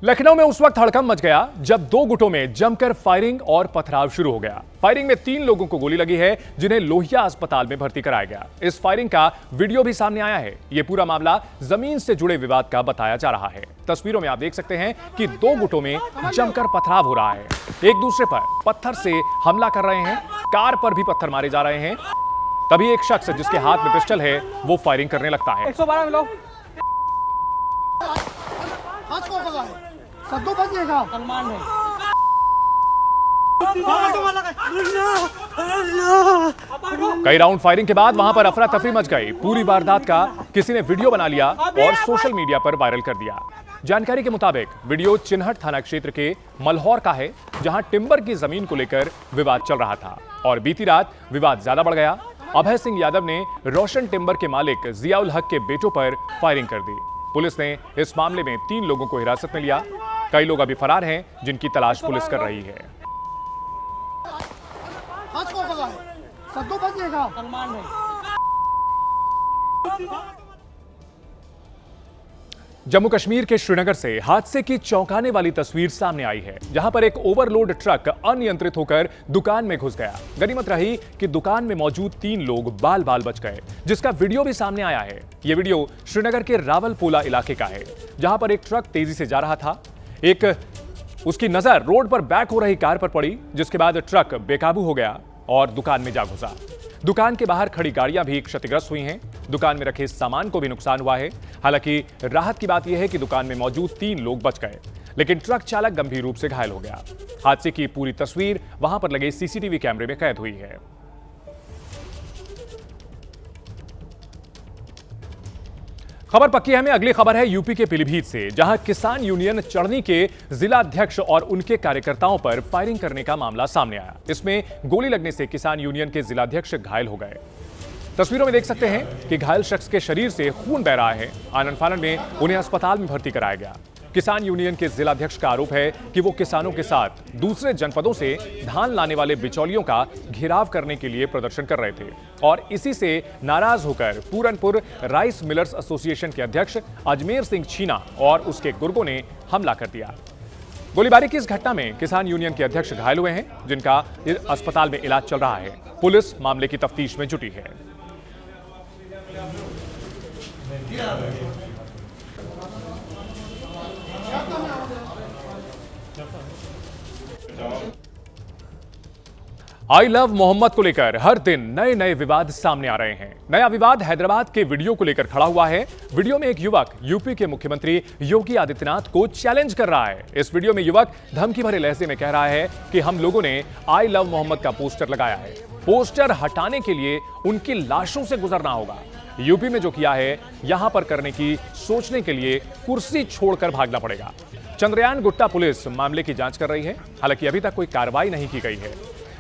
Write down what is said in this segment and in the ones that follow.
लखनऊ में उस वक्त हड़कंप मच गया जब दो गुटों में जमकर फायरिंग और पथराव शुरू हो गया। फायरिंग में 3 लोगों को गोली लगी है, जिन्हें लोहिया अस्पताल में भर्ती कराया गया। इस फायरिंग का वीडियो भी सामने आया है। यह पूरा मामला जमीन से जुड़े विवाद का बताया जा रहा है। तस्वीरों में आप देख सकते हैं कि दो गुटों में जमकर पथराव हो रहा है। एक दूसरे पर पत्थर से हमला कर रहे हैं, कार पर भी पत्थर मारे जा रहे हैं। तभी एक शख्स जिसके हाथ में पिस्टल है वो फायरिंग करने लगता है। 112 मिलो। सद्दू बचेगा सलमान भाई। कई राउंड फायरिंग के बाद वहां पर अफरा तफरी मच गई। पूरी वारदात का किसी ने वीडियो बना लिया और सोशल मीडिया पर वायरल कर दिया। जानकारी के मुताबिक वीडियो चिन्हट थाना क्षेत्र के मल्हौर का है, जहां टिम्बर की जमीन को लेकर विवाद चल रहा था और बीती रात विवाद ज्यादा बढ़ गया। अभय सिंह यादव ने रोशन टिम्बर के मालिक जियाउल हक के बेटों पर फायरिंग कर दी। पुलिस ने इस मामले में 3 लोगों को हिरासत में लिया। कई लोग अभी फरार हैं, जिनकी तलाश पुलिस कर रही है। सद्दू बचेगा सलमान भाई। जम्मू कश्मीर के श्रीनगर से हादसे की चौंकाने वाली तस्वीर सामने आई है, जहां पर एक ओवरलोड ट्रक अनियंत्रित होकर दुकान में घुस गया। गनीमत रही कि दुकान में मौजूद 3 लोग बाल बाल बच गए, जिसका वीडियो भी सामने आया है। यह वीडियो श्रीनगर के रावलपोला इलाके का है, जहां पर एक ट्रक तेजी से जा रहा था। उसकी नजर रोड पर बैक हो रही कार पर पड़ी, जिसके बाद ट्रक बेकाबू हो गया और दुकान में जा घुसा। दुकान के बाहर खड़ी गाड़ियां भी क्षतिग्रस्त हुई हैं। दुकान में रखे सामान को भी नुकसान हुआ है। हालांकि राहत की बात यह है कि दुकान में मौजूद 3 लोग बच गए, लेकिन ट्रक चालक गंभीर रूप से घायल हो गया। हादसे की पूरी तस्वीर वहां पर लगे सीसीटीवी कैमरे में कैद हुई है। खबर पक्की है हमें। अगली खबर है यूपी के पीलीभीत से, जहां किसान यूनियन चढ़नी के जिला अध्यक्ष और उनके कार्यकर्ताओं पर फायरिंग करने का मामला सामने आया। इसमें गोली लगने से किसान यूनियन के जिला अध्यक्ष घायल हो गए। तस्वीरों में देख सकते हैं कि घायल शख्स के शरीर से खून बह रहा है। आनन फानन में उन्हें अस्पताल में भर्ती कराया गया। किसान यूनियन के जिला अध्यक्ष का आरोप है कि वो किसानों के साथ दूसरे जनपदों से धान लाने वाले बिचौलियों का घेराव करने के लिए प्रदर्शन कर रहे थे और इसी से नाराज होकर पूरनपुर राइस मिलर्स एसोसिएशन के अध्यक्ष अजमेर सिंह छीना और उसके गुर्गों ने हमला कर दिया। गोलीबारी की इस घटना में किसान यूनियन के अध्यक्ष घायल हुए हैं, जिनका अस्पताल में इलाज चल रहा है। पुलिस मामले की तफ्तीश में जुटी है। आई लव मोहम्मद को लेकर हर दिन नए नए विवाद सामने आ रहे हैं। नया विवाद हैदराबाद के वीडियो को लेकर खड़ा हुआ है। वीडियो में एक युवक यूपी के मुख्यमंत्री योगी आदित्यनाथ को चैलेंज कर रहा है। इस वीडियो में युवक धमकी भरे लहजे में कह रहा है कि हम लोगों ने आई लव मोहम्मद का पोस्टर लगाया है। पोस्टर हटाने के लिए उनकी लाशों से गुजरना होगा। यूपी में जो किया है यहां पर करने की सोचने के लिए कुर्सी छोड़कर भागना पड़ेगा। चंद्रयान गुट्टा पुलिस मामले की जांच कर रही है। हालांकि अभी तक कोई कार्रवाई नहीं की गई है।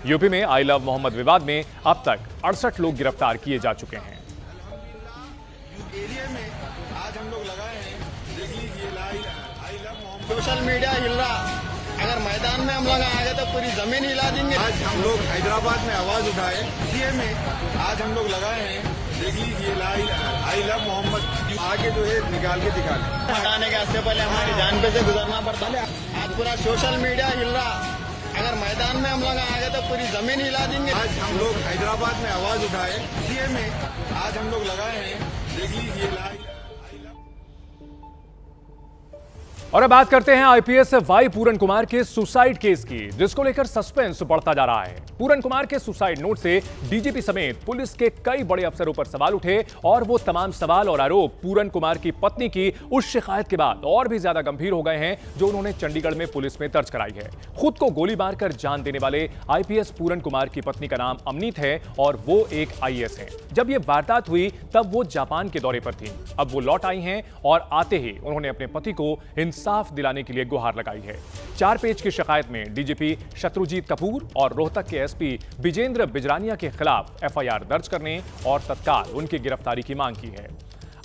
यूपी में आई लव मोहम्मद विवाद में अब तक 68 लोग गिरफ्तार किए जा चुके हैं। एरिया में आज हम लोग लगाए हैं, देख लीजिए I love Mohammad. Social media हिल रहा, अगर मैदान में हम लगाएंगे तो पूरी जमीन हिला देंगे। आज हम लोग हैदराबाद में आवाज उठाए, एरिया में आज हम लोग लगाए हैं, देख लीजिए आई लव मोहम्मद। आगे जो है निकाल के दिखा लें। हटाने के इससे पहले हमारी जान पे से गुजरना पड़ता है। आज पूरा सोशल मीडिया हिल रहा, अगर मैदान में हम लोग आएंगे तो पूरी जमीन हिला देंगे। आज हम लोग हैदराबाद में आवाज उठाए, एरिया में आज हम लोग लगाए हैं, देख लीजिए। और अब बात करते हैं आईपीएस वाई पूरन कुमार के सुसाइड केस की, जिसको लेकर सस्पेंस बढ़ता जा रहा है। पूरन कुमार के सुसाइड नोट से डीजीपी समेत पुलिस के कई बड़े अफसरों पर सवाल उठे और वो तमाम सवाल और आरोप पूरन कुमार की पत्नी की उस शिकायत के बाद और भी ज्यादा गंभीर हो गए हैं, जो उन्होंने चंडीगढ़ में पुलिस में दर्ज कराई है। खुद को गोली मारकर जान देने वाले आईपीएस पूरन कुमार की पत्नी का नाम अमनीत है और वो एक आईएएस है। जब ये वारदात हुई तब वो जापान के दौरे पर थी। अब वो लौट आई हैं और आते ही उन्होंने अपने पति को इंसाफ दिलाने के लिए गुहार लगाई है। 4 पेज की शिकायत में डीजीपी शत्रुजीत कपूर और रोहतक के एसपी विजेंद्र बिजरानिया के खिलाफ एफआईआर दर्ज करने और तत्काल उनकी गिरफ्तारी की मांग की है।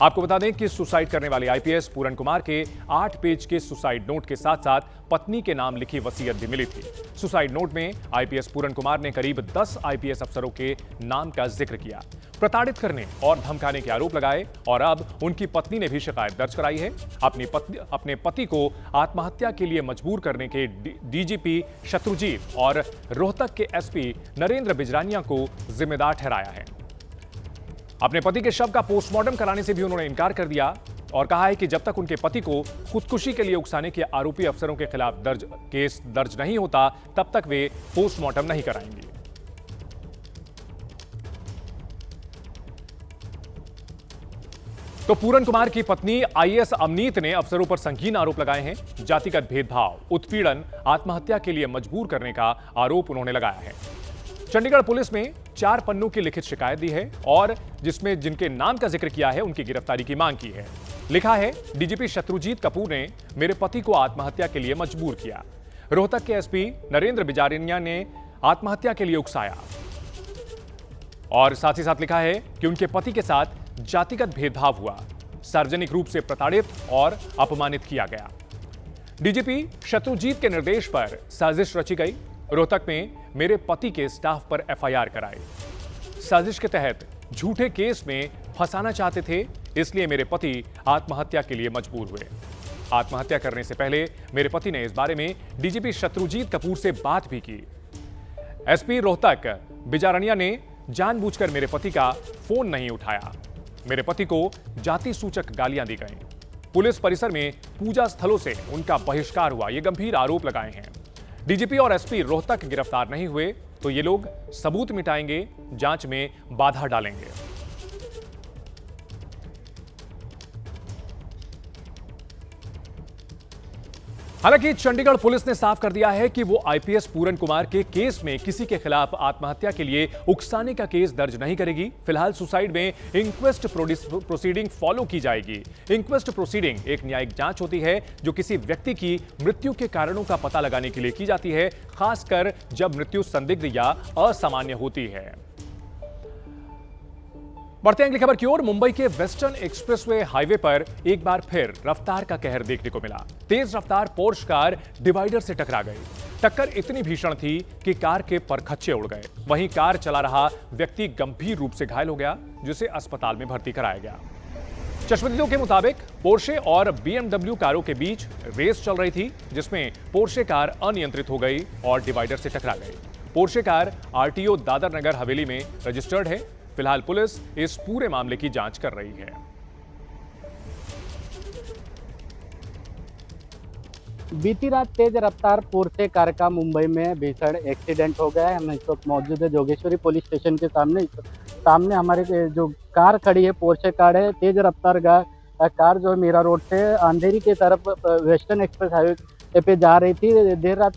आपको बता दें कि सुसाइड करने वाले आईपीएस पूरन कुमार के 8 पेज के सुसाइड नोट के साथ साथ पत्नी के नाम लिखी वसीयत भी मिली थी। सुसाइड नोट में आईपीएस पूरन कुमार ने करीब 10 आईपीएस अफसरों के नाम का जिक्र किया। प्रताड़ित करने और धमकाने के आरोप लगाए और अब उनकी पत्नी ने भी शिकायत दर्ज कराई है। अपने पति को आत्महत्या के लिए मजबूर करने के डीजीपी शत्रुजीत और रोहतक के एसपी नरेंद्र बिजरानिया को जिम्मेदार ठहराया है। अपने पति के शव का पोस्टमार्टम कराने से भी उन्होंने इनकार कर दिया और कहा है कि जब तक उनके पति को खुदकुशी के लिए उकसाने के आरोपी अफसरों के खिलाफ केस दर्ज नहीं होता तब तक वे पोस्टमार्टम नहीं कराएंगे। तो पूरन कुमार की पत्नी आईएएस अमनीत ने अफसरों पर संगीन आरोप लगाए हैं। जातिगत भेदभाव, उत्पीड़न, आत्महत्या के लिए मजबूर करने का आरोप उन्होंने लगाया है। चंडीगढ़ पुलिस में 4 पन्नों की लिखित शिकायत दी है और जिसमें जिनके नाम का जिक्र किया है उनकी गिरफ्तारी की मांग की है। लिखा है, डीजीपी शत्रुजीत कपूर ने मेरे पति को आत्महत्या के लिए मजबूर किया। रोहतक के एसपी नरेंद्र बिजारिया ने आत्महत्या के लिए उकसाया और साथ ही साथ लिखा है कि उनके पति के साथ जातिगत भेदभाव हुआ, सार्वजनिक रूप से प्रताड़ित और अपमानित किया गया। डीजीपी शत्रुजीत के निर्देश पर साजिश रची गई। रोहतक में मेरे पति के स्टाफ पर एफआईआर कराई। साजिश के तहत झूठे केस में फंसाना चाहते थे, इसलिए मेरे पति आत्महत्या के लिए मजबूर हुए। आत्महत्या करने से पहले मेरे पति ने इस बारे में डीजीपी शत्रुजीत कपूर से बात भी की। एसपी रोहतक बिजारनिया ने जानबूझकर मेरे पति का फोन नहीं उठाया। मेरे पति को जाति सूचक गालियां दी गईं। पुलिस परिसर में पूजा स्थलों से उनका बहिष्कार हुआ, ये गंभीर आरोप लगाए हैं। डीजीपी और एसपी रोहतक गिरफ्तार नहीं हुए तो ये लोग सबूत मिटाएंगे, जांच में बाधा डालेंगे। हालांकि चंडीगढ़ पुलिस ने साफ कर दिया है कि वो आईपीएस पूरन कुमार के केस में किसी के खिलाफ आत्महत्या के लिए उकसाने का केस दर्ज नहीं करेगी। फिलहाल सुसाइड में इंक्वेस्ट प्रोसीडिंग फॉलो की जाएगी। इंक्वेस्ट प्रोसीडिंग एक न्यायिक जांच होती है जो किसी व्यक्ति की मृत्यु के कारणों का पता लगाने के लिए की जाती है, खासकर जब मृत्यु संदिग्ध या असामान्य होती है। बढ़ते हैं अगली खबर की ओर। मुंबई के वेस्टर्न एक्सप्रेसवे हाईवे पर एक बार फिर रफ्तार का कहर देखने को मिला। तेज रफ्तार पोर्श कार डिवाइडर से टकरा गई। टक्कर इतनी भीषण थी कि कार के परखच्चे उड़ गए। वहीं कार चला रहा व्यक्ति गंभीर रूप से घायल हो गया, जिसे अस्पताल में भर्ती कराया गया। चश्मदीदों के मुताबिक पोर्शे और बीएमडब्ल्यू कारों के बीच रेस चल रही थी, जिसमें पोर्शे कार अनियंत्रित हो गई और डिवाइडर से टकरा गई। Porsche car RTO Dadar Nagar Haveli में रजिस्टर्ड है। फिलहाल पुलिस इस पूरे मामले की जांच कर रही है। बीती रात तेज रफ्तार पोर्शे कार का मुंबई में भीषण एक्सीडेंट हो गया है। हम इस वक्त मौजूद है जोगेश्वरी पुलिस स्टेशन के सामने हमारे जो कार खड़ी है पोर्शे कार है। तेज रफ्तार कार जो मीरा रोड से अंधेरी की तरफ वेस्टर्न एक्सप्रेस हाईवे पे जा रही थी। देर रात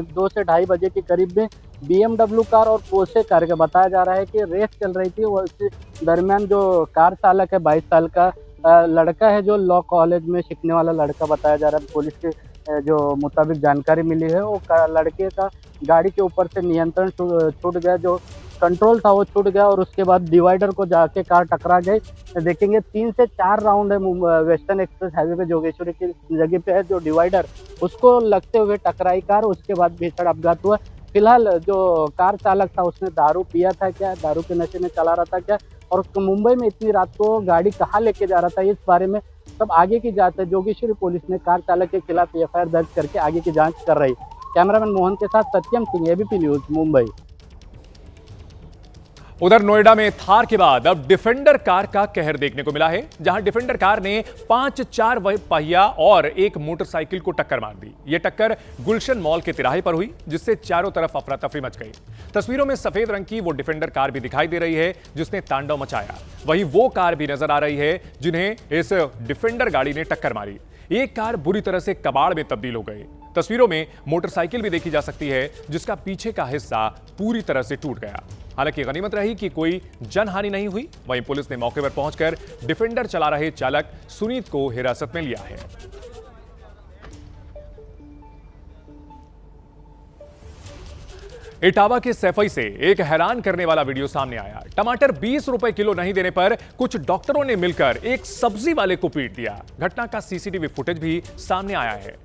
2 से 2:30 बजे के करीब में बीएमडब्ल्यू कार और पोर्शे कार का बताया जा रहा है कि रेस चल रही थी। उस दरमियान जो कार चालक है 22 साल का लड़का है, जो लॉ कॉलेज में सीखने वाला लड़का बताया जा रहा है। पुलिस के जो मुताबिक जानकारी मिली है, वो लड़के का गाड़ी के ऊपर से नियंत्रण छूट गया, जो कंट्रोल था वो छूट गया और उसके बाद डिवाइडर को जाके कार टकरा गई। देखेंगे 3 से 4 राउंड है वेस्टर्न एक्सप्रेस हाईवे पे जोगेश्वरी की जगह पे है जो डिवाइडर, उसको लगते हुए टकराई कार। उसके बाद भीषण अपघात हुआ। फिलहाल जो कार चालक था उसने दारू पिया था क्या, दारू के नशे में चला रहा था क्या, और मुंबई में इतनी रात को गाड़ी कहाँ लेके जा रहा था, इस बारे में सब आगे की जांच है। जोगेश्वरी पुलिस ने कार चालक के खिलाफ एफआईआर दर्ज करके आगे की जांच कर रही। कैमरामैन मोहन के साथ सत्यम सिंह, एबीपी न्यूज, मुंबई। उधर नोएडा में थार के बाद अब डिफेंडर कार का कहर देखने को मिला है, जहां डिफेंडर कार ने 5 4 पहिया और एक मोटरसाइकिल को टक्कर मार दी। यह टक्कर गुलशन मॉल के तिराहे पर हुई, जिससे चारों तरफ अफरा तफरी मच गई। तस्वीरों में सफेद रंग की वो डिफेंडर कार भी दिखाई दे रही है जिसने तांडव मचाया। वहीं वो कार भी नजर आ रही है जिन्हें इस डिफेंडर गाड़ी ने टक्कर मारी। एक कार बुरी तरह से कबाड़ में तब्दील हो गई। तस्वीरों में मोटरसाइकिल भी देखी जा सकती है जिसका पीछे का हिस्सा पूरी तरह से टूट गया। हालांकि गनीमत रही कि कोई जनहानि नहीं हुई। वहीं पुलिस ने मौके पर पहुंचकर डिफेंडर चला रहे चालक सुनीत को हिरासत में लिया है। इटावा के सैफई से एक हैरान करने वाला वीडियो सामने आया। टमाटर 20 रुपए किलो नहीं देने पर कुछ डॉक्टरों ने मिलकर एक सब्जी वाले को पीट दिया। घटना का सीसीटीवी फुटेज भी सामने आया है।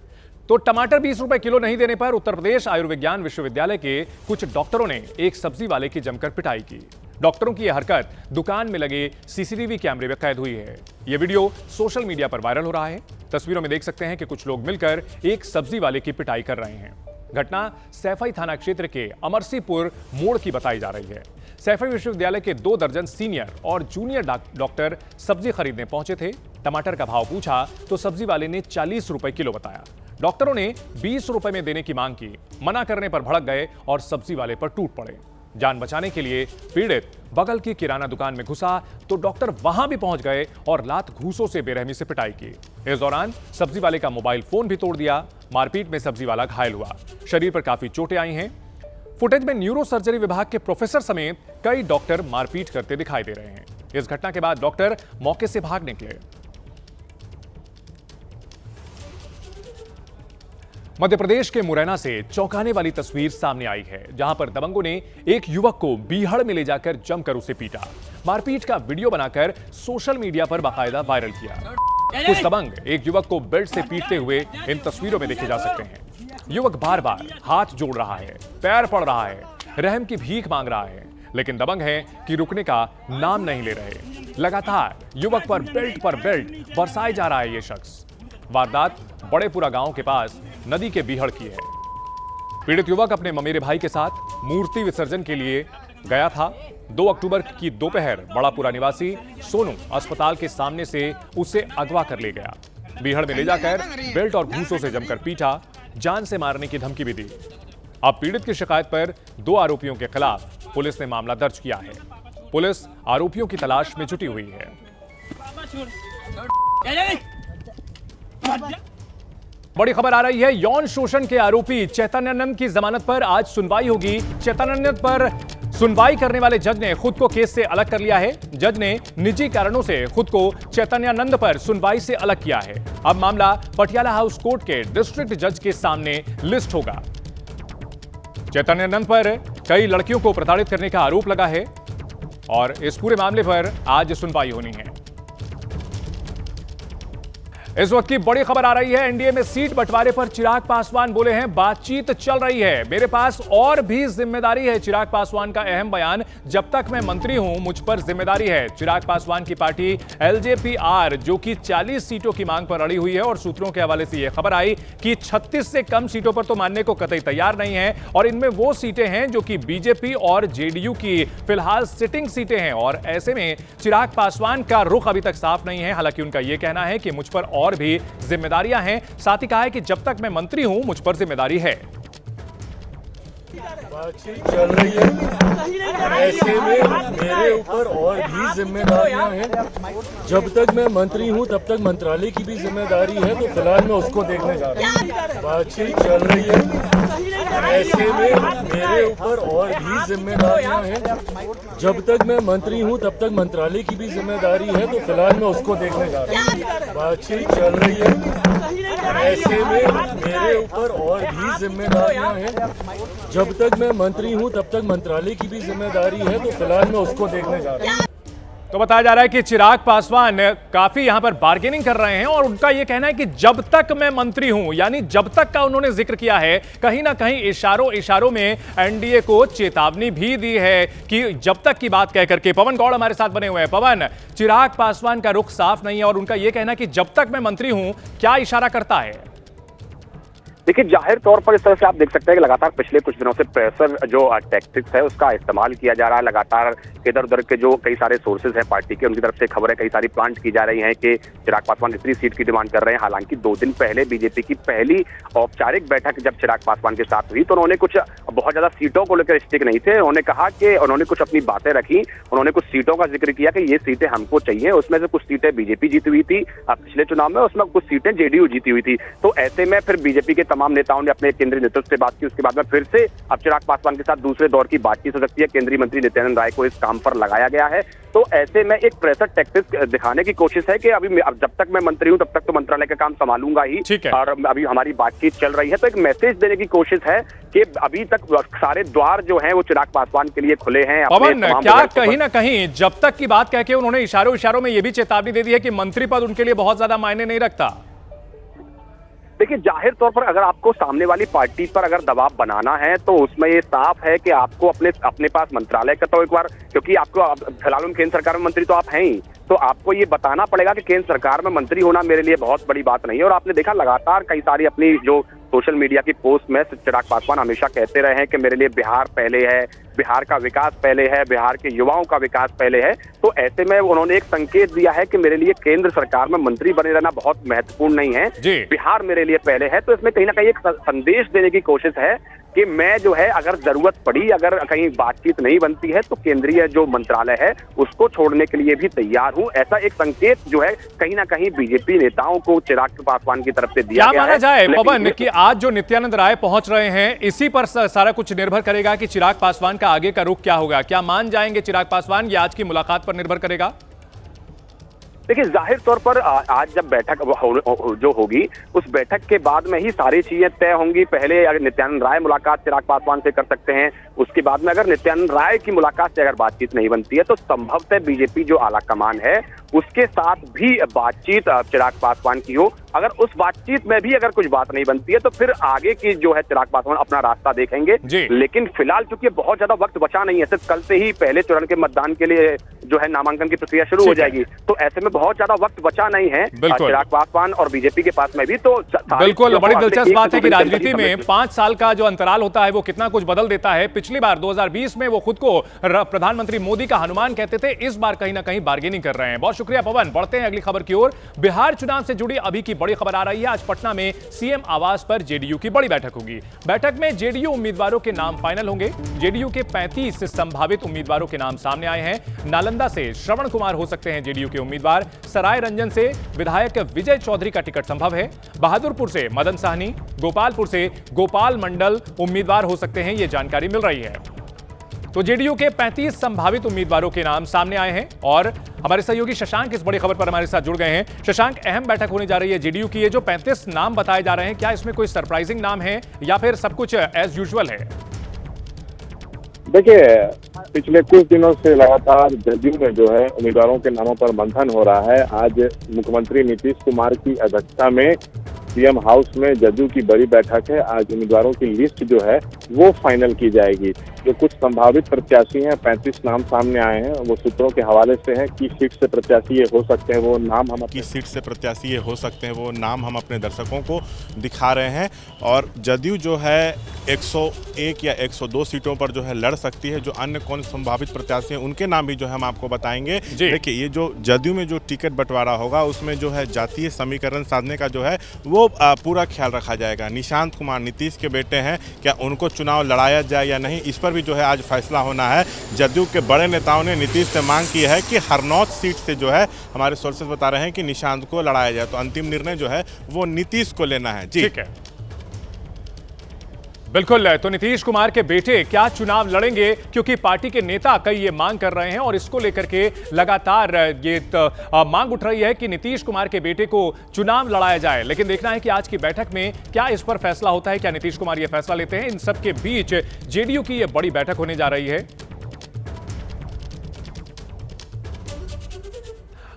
तो टमाटर 20 रुपए किलो नहीं देने पर उत्तर प्रदेश आयुर्विज्ञान विश्वविद्यालय के कुछ डॉक्टरों ने एक सब्जी वाले की जमकर पिटाई की। डॉक्टरों की यह हरकत दुकान में लगे सीसीटीवी कैमरे में कैद हुई है। यह वीडियो सोशल मीडिया पर वायरल हो रहा है। तस्वीरों में देख सकते हैं कि कुछ लोग मिलकर एक सब्जी वाले की पिटाई कर रहे हैं। घटना सैफई थाना क्षेत्र के अमरसीपुर मोड़ की बताई जा रही है। सैफई विश्वविद्यालय के 2 दर्जन सीनियर और जूनियर डॉक्टर सब्जी खरीदने पहुंचे थे। टमाटर का भाव पूछा तो सब्जी वाले ने 40 रुपए किलो बताया। डॉक्टरों ने 20 रुपए में देने की मांग की। मना करने पर भड़क गए और सब्जी वाले पर टूट पड़े। जान बचाने के लिए पीड़ित बगल की किराना दुकान में घुसा तो डॉक्टर वहां भी पहुंच गए और लात घूंसों से बेरहमी से पिटाई की। इस दौरान सब्जी वाले का मोबाइल फोन भी तोड़ दिया। मारपीट में सब्जी वाला घायल हुआ। शरीर पर काफी चोटें आई हैं। फुटेज में न्यूरो सर्जरी विभाग के प्रोफेसर समेत कई डॉक्टर मारपीट करते दिखाई दे रहे हैं। इस घटना के बाद डॉक्टर मौके से भाग निकले। मध्य प्रदेश के मुरैना से चौंकाने वाली तस्वीर सामने आई है, जहां पर दबंगों ने एक युवक को बीहड़ में ले जाकर जमकर उसे पीटा। मारपीट का वीडियो बनाकर सोशल मीडिया पर बाकायदा वायरल किया। कुछ दबंग एक युवक को बेल्ट से पीटते हुए इन तस्वीरों में देखे जा सकते हैं। युवक बार बार हाथ जोड़ रहा है, पैर पड़ रहा है, रहम की भीख मांग रहा है, लेकिन दबंग है कि रुकने का नाम नहीं ले रहे। लगातार युवक पर बेल्ट बरसाए जा रहा है। ये शख्स वारदात बड़ेपुरा गांव के पास नदी के बीहड़ की है। पीड़ित युवक अपने ममेरे भाई के साथ मूर्ति विसर्जन के लिए गया था। 2 अक्टूबर की दोपहर बड़ापुरा निवासी सोनू अस्पताल के सामने से उसे अगवा कर ले गया। बीहड़ में ले जाकर बेल्ट और घूंसों से जमकर पीटा, जान से मारने की धमकी भी दी। अब पीड़ित की शिकायत पर 2 आरोपियों के खिलाफ पुलिस ने मामला दर्ज किया है। पुलिस आरोपियों की तलाश में जुटी हुई है। बड़ी खबर आ रही है। यौन शोषण के आरोपी चैतन्यानंद की जमानत पर आज सुनवाई होगी। चैतन्यानंद पर सुनवाई करने वाले जज ने खुद को केस से अलग कर लिया है। जज ने निजी कारणों से खुद को चैतन्यानंद पर सुनवाई से अलग किया है। अब मामला पटियाला हाउस कोर्ट के डिस्ट्रिक्ट जज के सामने लिस्ट होगा। चैतन्यानंद पर कई लड़कियों को प्रताड़ित करने का आरोप लगा है और इस पूरे मामले पर आज सुनवाई होनी है। इस वक्त की बड़ी खबर आ रही है। एनडीए में सीट बंटवारे पर चिराग पासवान बोले हैं, बातचीत चल रही है, मेरे पास और भी जिम्मेदारी है। चिराग पासवान का अहम बयान, जब तक मैं मंत्री हूं मुझ पर जिम्मेदारी है। चिराग पासवान की पार्टी एलजेपीआर जो कि 40 सीटों की मांग पर अड़ी हुई है और सूत्रों के हवाले से यह खबर आई कि 36 से कम सीटों पर तो मानने को कतई तैयार नहीं है और इनमें वो सीटें हैं जो कि बीजेपी और जेडीयू की फिलहाल सिटिंग सीटें हैं और ऐसे में चिराग पासवान का रुख अभी तक साफ नहीं है। हालांकि उनका यह कहना है कि मुझ पर और भी जिम्मेदारियां हैं। साथ ही कहा है कि जब तक मैं मंत्री हूं मुझ पर जिम्मेदारी है। बातचीत चल रही है, ऐसे में मेरे ऊपर और भी जिम्मेदारियां हैं। जब तक मैं मंत्री हूं तब तक मंत्रालय की भी जिम्मेदारी है, तो फिलहाल मैं उसको देखने जा रहा हूं। बातचीत चल रही है, ऐसे में मेरे ऊपर और भी जिम्मेदारियां हैं। जब तक मैं मंत्री हूं तब तक मंत्रालय की भी जिम्मेदारी है, तो फिलहाल मैं उसको देखने जा रहा हूं। बातचीत चल रही है, ऐसे में मेरे ऊपर और भी जिम्मेदारियां हैं। जब तक मैं मंत्री हूं तब तक मंत्रालय की भी जिम्मेदारी है, तो फिलहाल मैं उसको देखने जा रहा हूं। तो बताया जा रहा है कि चिराग पासवान काफी यहां पर बार्गेनिंग कर रहे हैं और उनका यह कहना है कि जब तक मैं मंत्री हूं, यानी जब तक का उन्होंने जिक्र किया है। कहीं ना कहीं इशारों में एनडीए को चेतावनी भी दी है कि जब तक की बात कह करके। पवन गौड़ हमारे साथ बने हुए हैं। पवन, चिराग पासवान का रुख साफ नहीं है और उनका यह कहना है कि जब तक मैं मंत्री हूं, क्या इशारा करता है? देखिए, जाहिर तौर पर इस तरह से आप देख सकते हैं कि लगातार पिछले कुछ दिनों से प्रेशर जो टैक्टिक्स है उसका इस्तेमाल किया जा रहा है। लगातार इधर उधर के जो कई सारे सोर्सेज हैं पार्टी के, उनकी तरफ से खबरें कई सारी प्लांट की जा रही हैं कि चिराग पासवान इतनी सीट की डिमांड कर रहे हैं। हालांकि 2 दिन पहले बीजेपी की पहली औपचारिक बैठक जब चिराग पासवान के साथ हुई तो उन्होंने कुछ बहुत ज्यादा सीटों को लेकर स्टिक नहीं थे। उन्होंने कहा कि उन्होंने कुछ अपनी बातें रखी, उन्होंने कुछ सीटों का जिक्र किया कि ये सीटें हमको चाहिए। उसमें से कुछ सीटें बीजेपी जीती हुई थी पिछले चुनाव में, उसमें कुछ सीटें जेडीयू जीती हुई थी। तो ऐसे में फिर बीजेपी के तमाम नेताओं ने अपने केंद्रीय नेतृत्व से बात की। उसके बाद में फिर से अब चिराग पासवान के साथ दूसरे दौर की बातचीत हो सकती है। केंद्रीय मंत्री नित्यानंद राय को इस काम पर लगाया गया है। तो ऐसे में एक प्रेशर टैक्टिक्स दिखाने की कोशिश है कि अभी जब तक मैं मंत्री हूं तब तक तो मंत्रालय का काम संभालूंगा ही, और अभी हमारी बातचीत चल रही है। तो एक मैसेज देने की कोशिश है कि अभी तक सारे द्वार जो हैं वो चिराग पासवान के लिए खुले हैं। पवन, क्या कहीं ना कहीं जब तक की बात कह के उन्होंने इशारों में यह भी चेतावनी दे दी है कि मंत्री पद उनके लिए बहुत ज्यादा मायने नहीं रखता? देखिए, जाहिर तौर पर अगर आपको सामने वाली पार्टी पर अगर दबाव बनाना है तो उसमें ये साफ है कि आपको अपने पास मंत्रालय का तो एक बार, क्योंकि आपको फिलहाल केंद्र सरकार में मंत्री तो आप हैं ही, तो आपको ये बताना पड़ेगा कि केंद्र सरकार में मंत्री होना मेरे लिए बहुत बड़ी बात नहीं है। और आपने देखा लगातार कई सारी अपनी जो सोशल मीडिया की पोस्ट में चिराग पासवान हमेशा कहते रहे हैं कि मेरे लिए बिहार पहले है, बिहार का विकास पहले है, बिहार के युवाओं का विकास पहले है। तो ऐसे में उन्होंने एक संकेत दिया है कि मेरे लिए केंद्र सरकार में मंत्री बने रहना बहुत महत्वपूर्ण नहीं है, बिहार मेरे लिए पहले है। तो इसमें कहीं ना कहीं एक संदेश देने की कोशिश है कि मैं जो है अगर जरूरत पड़ी, अगर कहीं बातचीत नहीं बनती है तो केंद्रीय जो मंत्रालय है उसको छोड़ने के लिए भी तैयार हूं। ऐसा एक संकेत जो है कहीं ना कहीं बीजेपी नेताओं को चिराग पासवान की तरफ से दिया गया है। क्या माना जाए पवन कि आज जो नित्यानंद राय पहुंच रहे हैं इसी पर सारा कुछ निर्भर करेगा कि चिराग पासवान का आगे का रुख क्या होगा? क्या मान जाएंगे चिराग पासवान, ये आज की मुलाकात पर निर्भर करेगा? देखिए, जाहिर तौर पर आज जब बैठक जो होगी उस बैठक के बाद में ही सारी चीजें तय होंगी। पहले अगर नित्यानंद राय मुलाकात चिराग पासवान से कर सकते हैं, उसके बाद में अगर नित्यानंद राय की मुलाकात से अगर बातचीत नहीं बनती है तो संभवतः बीजेपी जो आला कमान है उसके साथ भी बातचीत चिराग पासवान की हो। अगर उस बातचीत में भी अगर कुछ बात नहीं बनती है तो फिर आगे की जो है चिराग पासवान अपना रास्ता देखेंगे। लेकिन फिलहाल चूंकि बहुत ज्यादा वक्त बचा नहीं है, सिर्फ कल से ही पहले चरण के मतदान के लिए जो है नामांकन की प्रक्रिया शुरू हो जाएगी, तो ऐसे में बहुत ज्यादा वक्त बचा नहीं है चिराग पासवान और बीजेपी के पास में भी। तो बिल्कुल बड़ी दिलचस्प बात है कि राजनीति में 5 साल का जो अंतराल होता है वो कितना कुछ बदल देता है। पिछली बार 2020 में वो खुद को प्रधानमंत्री मोदी का हनुमान कहते थे, इस बार कहीं ना कहीं बार्गेनिंग कर रहे हैं। बहुत शुक्रिया पवन। बढ़ते हैं अगली खबर की ओर। बिहार चुनाव से जुड़ी अभी की बड़ी खबर आ रही है। आज पटना में सीएम आवास पर जेडीयू की बड़ी बैठक होगी। बैठक में जेडीयू उम्मीदवारों के नाम फाइनल होंगे। जेडीयू के 35 संभावित उम्मीदवारों के नाम सामने आए हैं। नालंदा से श्रवण कुमार हो सकते हैं जेडीयू के उम्मीदवार। सराय रंजन से विधायक विजय चौधरी का टिकट संभव है। बहादुरपुर से मदन साहनी, गोपालपुर से गोपाल मंडल उम्मीदवार हो सकते हैं, यह जानकारी मिल रही है। तो जेडीयू के 35 संभावित उम्मीदवारों के नाम सामने आए हैं और हमारे सहयोगी शशांक इस बड़ी खबर पर हमारे साथ जुड़ गए हैं। शशांक, अहम बैठक होने जा रही है जेडीयू की। ये जो 35 नाम बताए जा रहे हैं, क्या इसमें कोई सरप्राइजिंग नाम है या फिर सब कुछ एज यूजुअल है? देखिए, पिछले कुछ दिनों से लगातार जदयू में जो है उम्मीदवारों के नामों पर मंथन हो रहा है। आज मुख्यमंत्री नीतीश कुमार की अध्यक्षता में सीएम हाउस में जदयू की बड़ी बैठक है। आज उम्मीदवारों की लिस्ट जो है वो फाइनल की जाएगी। जो कुछ संभावित प्रत्याशी हैं, 35 नाम सामने आए हैं, वो सूत्रों के हवाले से हैं। किस सीट से प्रत्याशी ये हो सकते हैं वो नाम हम किस सीट से प्रत्याशी ये हो सकते हैं वो नाम हम अपने दर्शकों को दिखा रहे हैं। और जदयू जो है 101 या 102 सीटों पर जो है लड़ सकती है। जो अन्य कौन संभावित प्रत्याशी हैं उनके नाम भी जो है हम आपको बताएंगे। देखिए, ये जो जदयू में जो टिकट बंटवारा होगा उसमें जो है जातीय समीकरण साधने का जो है वो पूरा ख्याल रखा जाएगा। निशांत कुमार नीतीश के बेटे हैं, क्या उनको चुनाव लड़ाया जाए या नहीं, इस पर भी जो है आज फैसला होना है। जदयू के बड़े नेताओं ने नीतीश से मांग की है कि हरनौत सीट से जो है हमारे सोर्सेज बता रहे हैं कि निशांत को लड़ाया जाए। तो अंतिम निर्णय जो है वो नीतीश को लेना है। जी ठीक है, बिल्कुल। तो नीतीश कुमार के बेटे क्या चुनाव लड़ेंगे, क्योंकि पार्टी के नेता कई ये मांग कर रहे हैं और इसको लेकर के लगातार ये मांग उठ रही है कि नीतीश कुमार के बेटे को चुनाव लड़ाया जाए। लेकिन देखना है कि आज की बैठक में क्या इस पर फैसला होता है, क्या नीतीश कुमार ये फैसला लेते हैं। इन सब के बीच जेडीयू की ये बड़ी बैठक होने जा रही है।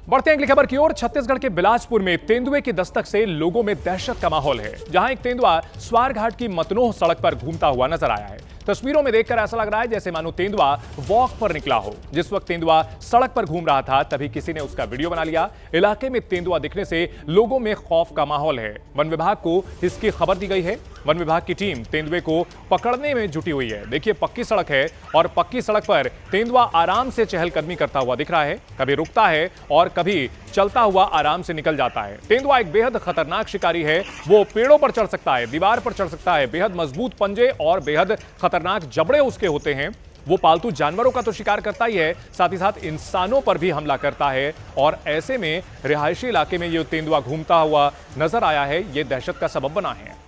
बढ़ते हैं अगली खबर की ओर। छत्तीसगढ़ के बिलासपुर में तेंदुए की दस्तक से लोगों में दहशत का माहौल है, जहां एक तेंदुआ स्वारघाट की मतनोह सड़क पर घूमता हुआ नजर आया है। तस्वीरों में देखकर ऐसा लग रहा है जैसे मानो तेंदुआ वॉक पर निकला हो। जिस वक्त तेंदुआ सड़क पर घूम रहा था तभी किसी ने उसका वीडियो बना लिया। इलाके में तेंदुआ दिखने से लोगों में खौफ का माहौल है। वन विभाग को इसकी खबर दी गई है। वन विभाग की टीम तेंदुए को पकड़ने में जुटी हुई है। देखिए, पक्की सड़क है और पक्की सड़क पर तेंदुआ आराम से चहलकदमी करता हुआ दिख रहा है। कभी रुकता है और कभी चलता हुआ आराम से निकल जाता है। तेंदुआ एक बेहद खतरनाक शिकारी है। वो पेड़ों पर चढ़ सकता है, दीवार पर चढ़ सकता है। बेहद मजबूत पंजे और बेहद खतरनाक जबड़े उसके होते हैं। वो पालतू जानवरों का तो शिकार करता ही है, साथ ही साथ इंसानों पर भी हमला करता है। और ऐसे में रिहायशी इलाके में ये तेंदुआ घूमता हुआ नजर आया है, ये दहशत का सबब बना है।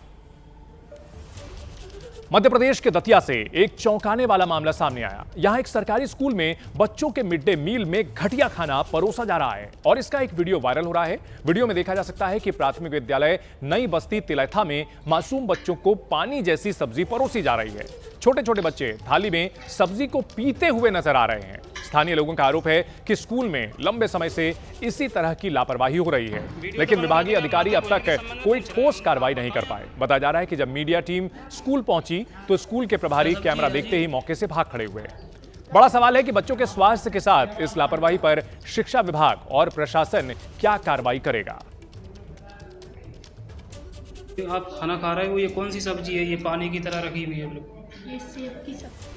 मध्य प्रदेश के दतिया से एक चौंकाने वाला मामला सामने आया। यहां एक सरकारी स्कूल में बच्चों के मिड डे मील में घटिया खाना परोसा जा रहा है और इसका एक वीडियो वायरल हो रहा है। वीडियो में देखा जा सकता है कि प्राथमिक विद्यालय नई बस्ती तिलैथा में मासूम बच्चों को पानी जैसी सब्जी परोसी जा रही है। छोटे छोटे बच्चे थाली में सब्जी को पीते हुए नजर आ रहे हैं। स्थानीय लोगों का आरोप है कि स्कूल में लंबे समय से इसी तरह की लापरवाही हो रही है, लेकिन विभागीय अधिकारी अब तक कोई ठोस कार्रवाई नहीं कर पाए। बताया जा रहा है कि जब मीडिया टीम स्कूल पहुंची तो स्कूल के प्रभारी कैमरा देखते ही मौके से भाग खड़े हुए। बड़ा सवाल है कि बच्चों के स्वास्थ्य के साथ इस लापरवाही पर शिक्षा विभाग और प्रशासन क्या कार्रवाई करेगा। आप खाना खा रहे हो, ये कौन सी सब्जी है? ये पानी की तरह रखी हुई है। ये सेब की सब्जी।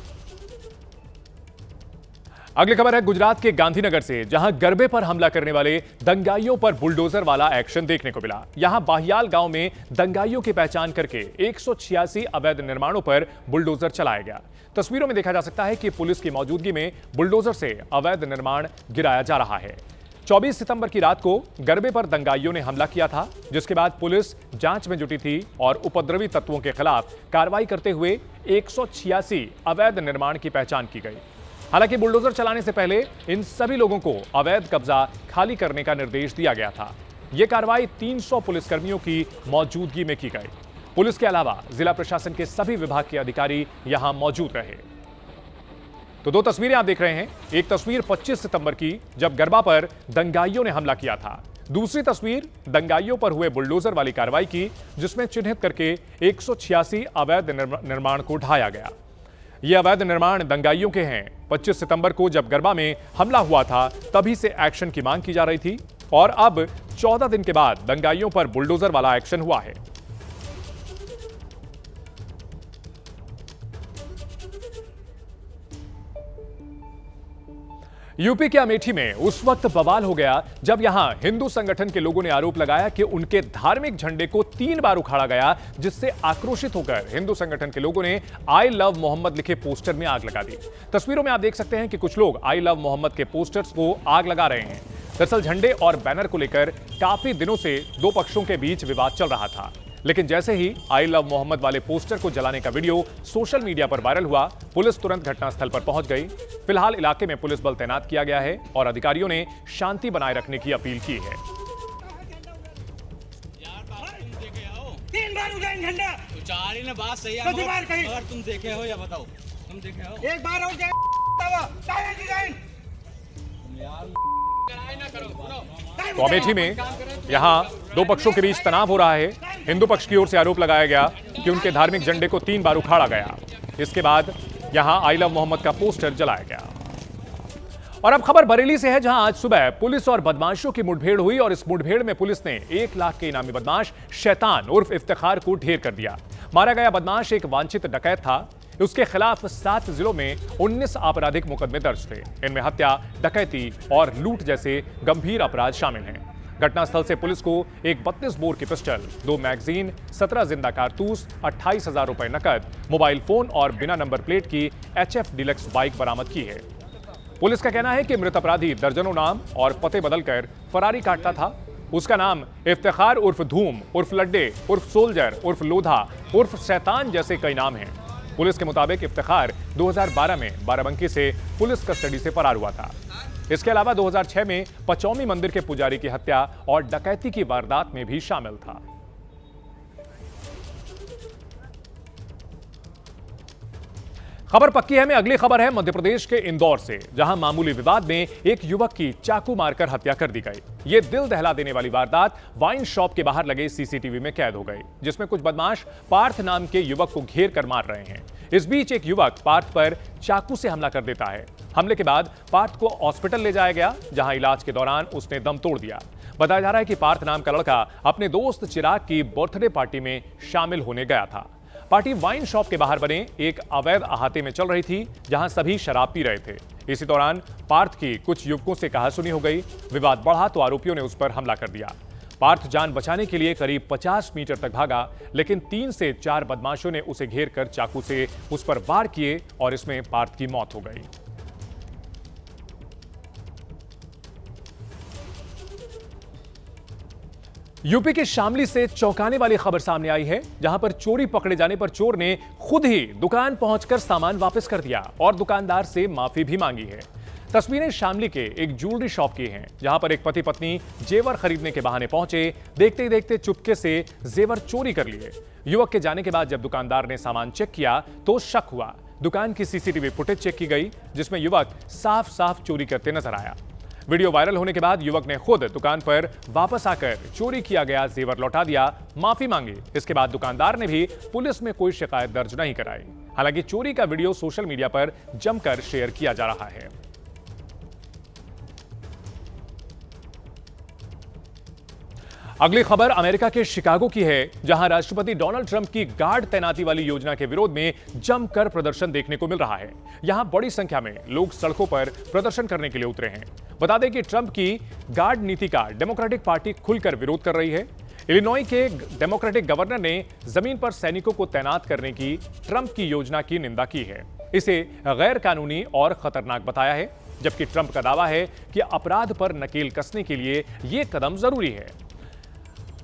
अगली खबर है गुजरात के गांधीनगर से, जहां गरबे पर हमला करने वाले दंगाइयों पर बुलडोजर वाला एक्शन देखने को मिला। यहां बाहियाल गांव में दंगाइयों की पहचान करके 186 अवैध निर्माणों पर बुलडोजर चलाया गया। तस्वीरों में देखा जा सकता है कि पुलिस की मौजूदगी में बुलडोजर से अवैध निर्माण गिराया जा रहा है। 24 सितंबर की रात को गरबे पर दंगाइयों ने हमला किया था, जिसके बाद पुलिस जांच में जुटी थी और उपद्रवी तत्वों के खिलाफ कार्रवाई करते हुए 186 अवैध निर्माण की पहचान की गई। हालांकि बुलडोजर चलाने से पहले इन सभी लोगों को अवैध कब्जा खाली करने का निर्देश दिया गया था। यह कार्रवाई 300 पुलिसकर्मियों की मौजूदगी में की गई। पुलिस के अलावा जिला प्रशासन के सभी विभाग के अधिकारी यहां मौजूद रहे। तो दो तस्वीरें आप देख रहे हैं। एक तस्वीर 25 सितंबर की, जब गरबा पर दंगाइयों ने हमला किया था। दूसरी तस्वीर दंगाइयों पर हुए बुलडोजर वाली कार्रवाई की, जिसमें चिन्हित करके 186 अवैध निर्माण को ढाया गया। ये अवैध निर्माण दंगाइयों के हैं। 25 सितंबर को जब गरबा में हमला हुआ था, तभी से एक्शन की मांग की जा रही थी और अब 14 दिन के बाद दंगाइयों पर बुलडोजर वाला एक्शन हुआ है। यूपी के अमेठी में उस वक्त बवाल हो गया जब यहां हिंदू संगठन के लोगों ने आरोप लगाया कि उनके धार्मिक झंडे को 3 बार उखाड़ा गया, जिससे आक्रोशित होकर हिंदू संगठन के लोगों ने आई लव मोहम्मद लिखे पोस्टर में आग लगा दी। तस्वीरों में आप देख सकते हैं कि कुछ लोग आई लव मोहम्मद के पोस्टर्स को आग लगा रहे हैं। दरअसल झंडे और बैनर को लेकर काफी दिनों से दो पक्षों के बीच विवाद चल रहा था, लेकिन जैसे ही आई लव मोहम्मद वाले पोस्टर को जलाने का वीडियो सोशल मीडिया पर वायरल हुआ, पुलिस तुरंत घटनास्थल पर पहुंच गई। फिलहाल इलाके में पुलिस बल तैनात किया गया है और अधिकारियों ने शांति बनाए रखने की अपील की है। 3 बार उठाएं झंडा। तो 4 ही ना, बात सही है। अगर तुम देखे हो या बताओ, तुम देखे हो? एक बार और जाए तो अमेठी में यहां दो पक्षों के बीच तनाव हो रहा है। हिंदू पक्ष की ओर से आरोप लगाया गया कि उनके धार्मिक झंडे को 3 बार उखाड़ा गया। इसके बाद यहां आई लव मोहम्मद का पोस्टर जलाया गया। और अब खबर बरेली से है, जहां आज सुबह पुलिस और बदमाशों की मुठभेड़ हुई और इस मुठभेड़ में पुलिस ने 1 लाख के इनामी बदमाश शैतान उर्फ इफ्तिखार को ढेर कर दिया। मारा गया बदमाश एक वांछित डकैत था। उसके खिलाफ 7 जिलों में 19 आपराधिक मुकदमे दर्ज थे। इनमें हत्या, डकैती और लूट जैसे गंभीर अपराध शामिल हैं। घटनास्थल से पुलिस को एक 32 बोर की पिस्टल, 2 मैगजीन, 17 जिंदा कारतूस, 28,000 रुपए नकद, मोबाइल फोन और बिना नंबर प्लेट की HF डीलक्स बाइक बरामद की है। पुलिस का कहना है कि मृत अपराधी दर्जनों नाम और पते बदलकर फरारी काटता था। उसका नाम इफ्तिखार उर्फ धूम उर्फ लड्डे उर्फ सोल्जर उर्फ लोधा उर्फ शैतान जैसे कई नाम हैं। पुलिस के मुताबिक इफ्तिखार 2012 में बाराबंकी से पुलिस कस्टडी से फरार हुआ था। इसके अलावा 2006 में पचौमी मंदिर के पुजारी की हत्या और डकैती की वारदात में भी शामिल था। खबर पक्की है में अगली खबर है मध्य प्रदेश के इंदौर से, जहां मामूली विवाद में एक युवक की चाकू मारकर हत्या कर दी गई। यह दिल दहला देने वाली वारदात वाइन शॉप के बाहर लगे सीसीटीवी में कैद हो गई, जिसमें कुछ बदमाश पार्थ नाम के युवक को घेर कर मार रहे हैं। इस बीच एक युवक पार्थ पर चाकू से हमला कर देता है। हमले के बाद पार्थ को हॉस्पिटल ले जाया गया, जहां इलाज के दौरान उसने दम तोड़ दिया। बताया जा रहा है कि पार्थ नाम का लड़का अपने दोस्त चिराग की बर्थडे पार्टी में शामिल होने गया था। पार्टी वाइन शॉप के बाहर बने एक अवैध अहाते में चल रही थी, जहां सभी शराब पी रहे थे। इसी दौरान पार्थ की कुछ युवकों से कहासुनी हो गई। विवाद बढ़ा तो आरोपियों ने उस पर हमला कर दिया। पार्थ जान बचाने के लिए करीब 50 मीटर तक भागा, लेकिन 3 से 4 बदमाशों ने उसे घेर कर चाकू से उस पर वार किए और इसमें पार्थ की मौत हो गई। यूपी के शामली से चौंकाने वाली खबर सामने आई है, जहां पर चोरी पकड़े जाने पर चोर ने खुद ही दुकान पहुंचकर सामान वापस कर दिया और दुकानदार से माफी भी मांगी है। तस्वीरें शामली के एक ज्वेलरी शॉप की हैं, जहां पर एक पति पत्नी जेवर खरीदने के बहाने पहुंचे। देखते ही देखते चुपके से जेवर चोरी कर लिए। युवक के जाने के बाद जब दुकानदार ने सामान चेक किया तो शक हुआ। दुकान की सीसीटीवी फुटेज चेक की गई, जिसमें युवक साफ साफ चोरी करते नजर आया। वीडियो वायरल होने के बाद युवक ने खुद दुकान पर वापस आकर चोरी किया गया जेवर लौटा दिया, माफी मांगी। इसके बाद दुकानदार ने भी पुलिस में कोई शिकायत दर्ज नहीं कराई। हालांकि चोरी का वीडियो सोशल मीडिया पर जमकर शेयर किया जा रहा है। अगली खबर अमेरिका के शिकागो की है, जहां राष्ट्रपति डोनाल्ड ट्रंप की गार्ड तैनाती वाली योजना के विरोध में जमकर प्रदर्शन देखने को मिल रहा है। यहां बड़ी संख्या में लोग सड़कों पर प्रदर्शन करने के लिए उतरे हैं। बता दें कि ट्रंप की गार्ड नीति का डेमोक्रेटिक पार्टी खुलकर विरोध कर रही है। इलिनॉय के डेमोक्रेटिक गवर्नर ने जमीन पर सैनिकों को तैनात करने की ट्रंप की योजना की निंदा की है। इसे गैर कानूनी और खतरनाक बताया है, जबकि ट्रंप का दावा है कि अपराध पर नकेल कसने के लिए यह कदम जरूरी है।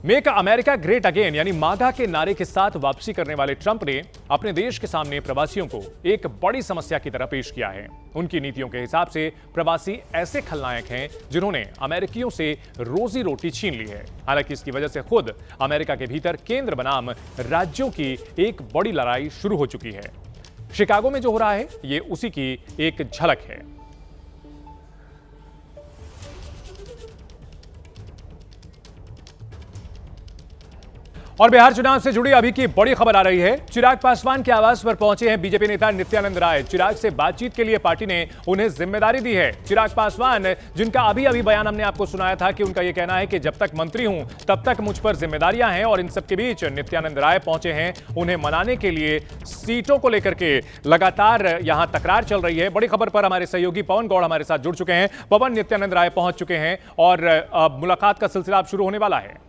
मेक अमेरिका ग्रेट अगेन यानी मागा के नारे के साथ वापसी करने वाले ट्रंप ने अपने देश के सामने प्रवासियों को एक बड़ी समस्या की तरह पेश किया है। उनकी नीतियों के हिसाब से प्रवासी ऐसे खलनायक हैं जिन्होंने अमेरिकियों से रोजी रोटी छीन ली है। हालांकि इसकी वजह से खुद अमेरिका के भीतर केंद्र बनाम राज्यों की एक बड़ी लड़ाई शुरू हो चुकी है। शिकागो में जो हो रहा है ये उसी की एक झलक है। और बिहार चुनाव से जुड़ी अभी की बड़ी खबर आ रही है। चिराग पासवान के आवास पर पहुंचे हैं बीजेपी नेता नित्यानंद राय। चिराग से बातचीत के लिए पार्टी ने उन्हें जिम्मेदारी दी है। चिराग पासवान, जिनका अभी बयान हमने आपको सुनाया था कि उनका यह कहना है कि जब तक मंत्री हूं तब तक मुझ पर जिम्मेदारियां हैं, और इन सबके बीच नित्यानंद राय पहुंचे हैं उन्हें मनाने के लिए। सीटों को लेकर के लगातार यहां तकरार चल रही है। बड़ी खबर पर हमारे सहयोगी पवन गौड़ हमारे साथ जुड़ चुके हैं। पवन, नित्यानंद राय पहुंच चुके हैं और मुलाकात का सिलसिला अब शुरू होने वाला है।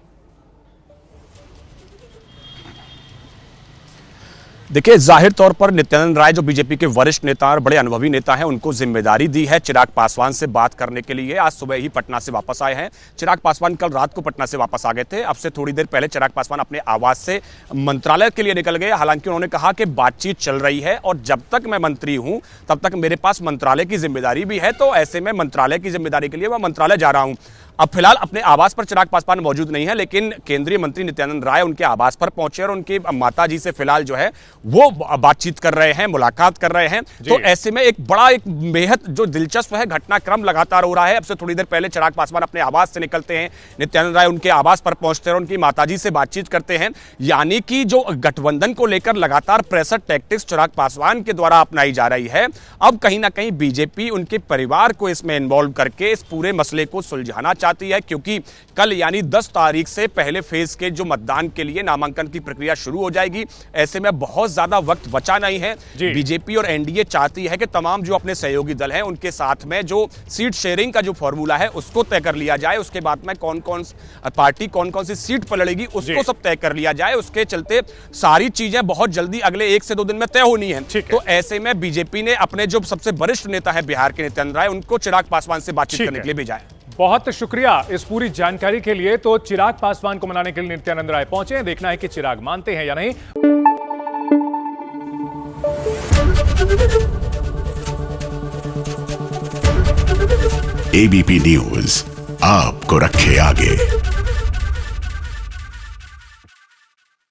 देखिए, जाहिर तौर पर नित्यानंद राय जो बीजेपी के वरिष्ठ नेता और बड़े अनुभवी नेता हैं, उनको जिम्मेदारी दी है चिराग पासवान से बात करने के लिए। आज सुबह ही पटना से वापस आए हैं। चिराग पासवान कल रात को पटना से वापस आ गए थे। अब से थोड़ी देर पहले चिराग पासवान अपने आवास से मंत्रालय के लिए निकल गए। हालांकि उन्होंने कहा कि बातचीत चल रही है और जब तक मैं मंत्री हूं तब तक मेरे पास मंत्रालय की जिम्मेदारी भी है, तो ऐसे में मंत्रालय की जिम्मेदारी के लिए मैं मंत्रालय जा रहा हूं। अब फिलहाल अपने आवास पर चिराग पासवान मौजूद नहीं है, लेकिन केंद्रीय मंत्री नित्यानंद राय उनके आवास पर पहुंचे और उनकी माता जी से फिलहाल जो है वो बातचीत कर रहे हैं, मुलाकात कर रहे हैं। तो ऐसे में एक बेहद जो दिलचस्प है घटनाक्रम लगातार हो रहा है। अब से थोड़ी देर पहले चिराग पासवान अपने आवास से निकलते हैं, नित्यानंद राय उनके आवास पर पहुंचते हैं और उनकी माताजी से बातचीत करते हैं। यानी कि जो गठबंधन को लेकर लगातार प्रेशर टैक्टिक्स चिराग पासवान के द्वारा अपनाई जा रही है, अब कहीं ना कहीं बीजेपी उनके परिवार को इसमें इन्वॉल्व करके इस पूरे मसले को सुलझाना चाहती है, क्योंकि कल यानी 10 तारीख से पहले फेज के जो मतदान के लिए नामांकन की प्रक्रिया शुरू हो जाएगी। ऐसे में बहुत ज्यादा वक्त बचा नहीं है। बीजेपी और एनडीए चाहती है कि तमाम जो अपने सहयोगी दल हैं उनके साथ में जो सीट शेयरिंग का जो फॉर्मूला है उसको तय कर लिया जाए। उसके बाद में कौन कौन सी सीट पर लड़ेगी उसको सब तय कर लिया जाए। उसके चलते सारी चीजें बहुत जल्दी अगले 1 से 2 दिन में तय होनी है। तो ऐसे में बीजेपी ने अपने जो सबसे वरिष्ठ नेता है बिहार के नित्यानंद राय, उनको चिराग पासवान से बातचीत करने के लिए भेजा है। बहुत शुक्रिया इस पूरी जानकारी के लिए। तो चिराग पासवान को मनाने के लिए नित्यानंद राय पहुंचे हैं। देखना है कि चिराग मानते हैं या नहीं। एबीपी न्यूज आपको रखे आगे।